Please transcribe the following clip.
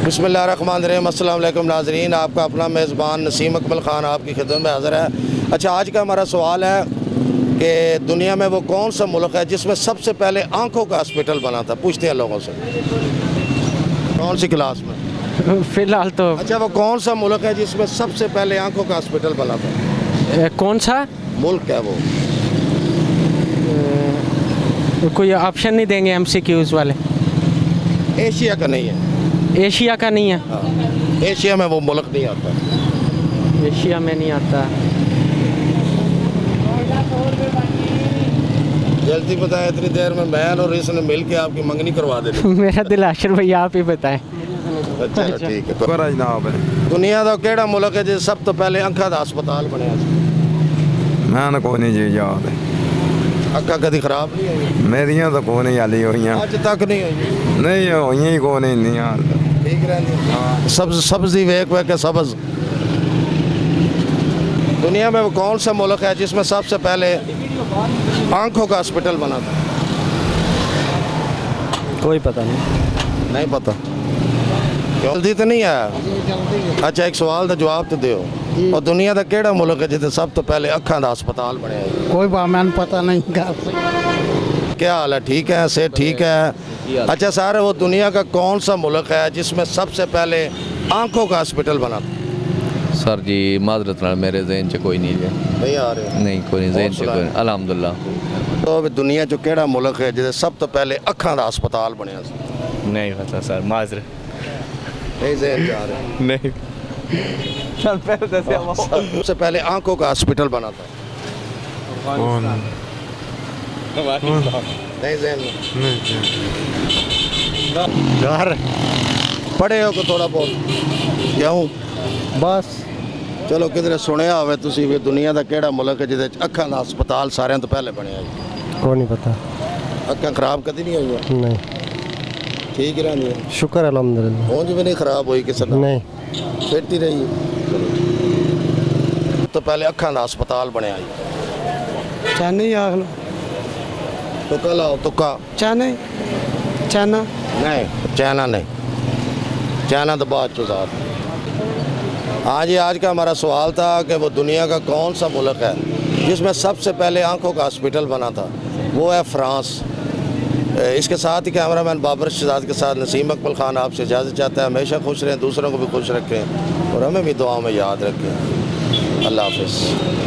बिस्मिल्लाहिर्रहमानिर्रहीम। अस्सलाम वालेकुम नाज़रीन, आपका अपना मेज़बान नसीम अकमल ख़ान आपकी खिदमत में हाज़िर है। अच्छा, आज का हमारा सवाल है कि दुनिया में वो कौन सा मुल्क है जिसमें सबसे पहले आँखों का हॉस्पिटल बना था। पूछते हैं लोगों से, कौन सी क्लास में? फ़िलहाल तो अच्छा, वो कौन सा मुल्क है जिसमें सबसे पहले आँखों का हॉस्पिटल बना था? कौन सा मुल्क है वो? कोई ऑप्शन नहीं देंगे MCQs वाले? एशिया का नहीं है। एशिया का नहीं है? हाँ, एशिया में वो मुल्क नहीं आता। एशिया में नहीं आता। जल्दी बताएं, इतनी देर में मैं और इसने मिल के आपकी मंगनी करवा दे। मेरा दिल आशिर भाई, आप ही बताएं। अच्छा ठीक है। दुनिया का केड़ा मुल्क है जिस सब तो पहले अखा का हस्पताल बनया? मैं कोई नहीं जी याद है। अखा कभी खराब नहीं हुई? मेरियां तो कोई नहीं हाली हुई, अज तक नहीं हुई? नहीं हुई ही कोई नहीं हाल ठीक रहती। सब्ज सब्जी वेख वेख के सब्ज। दुनिया में वो कौन सा मुल्क है जिसमें सबसे पहले आंखों का हॉस्पिटल बना था? कोई पता नहीं। नहीं पता? जल्दी तो नहीं आया? अच्छा, एक सवाल का जवाब तो दो। और दुनिया का केड़ा मुल्क है जिसे सब तो पहले अखा का हस्पताल बनया? कोई मैंने पता नहीं। क्या हाल है? ठीक है, से ठीक है। अच्छा सर, वो दुनिया का कौन सा मुल्क है जिसमें सबसे पहले आंखों का हॉस्पिटल बना था? सर जी माजरत नाल मेरे जहन च कोई नहीं है। नहीं आ रहे? नहीं कोई नहीं जहन च कोई। अल्हम्दुलिल्लाह। तो अभी दुनिया जो केड़ा मुल्क है जिसे सब तो पहले अखा का हस्पताल बनया? नहीं पता सर, माजरत नहीं जहन जा रहे? नहीं। सबसे पहले आंखों का हॉस्पिटल बना था? नहीं जहन में? घर पढ़े हो को थोड़ा बहुत? क्यों? बस चलो किधरे सुनिया होवे तुसी भी दुनिया का केड़ा मुल्क है जिसे अखा का हस्पताल सारे तो पहले बनया? कोई नहीं पता। अखा खराब कभी नहीं हुई? नहीं, ठीक रहती है? शुक्र अल्हम्दुलिल्लाह। ऊँज भी नहीं खराब हुई किसी ने? नहीं, फिट ही रही? तो पहले अखा का हस्पताल बनया? चाइना आख लो। तुक्का लाओ, तुक्का। चाइना नहीं, चाइना नहीं, चाइना तो बाद चो साथ। हाँ जी, आज का हमारा सवाल था कि वो दुनिया का कौन सा मुल्क है जिसमें सबसे पहले आंखों का हॉस्पिटल बना था? वो है फ्रांस। इसके साथ ही कैमरामैन बाबर शहजाद के साथ नसीम अकमल ख़ान आपसे इजाज़त चाहता है। हमेशा खुश रहें, दूसरों को भी खुश रखें और हमें भी दुआ में याद रखें। अल्लाह हाफ़िज़।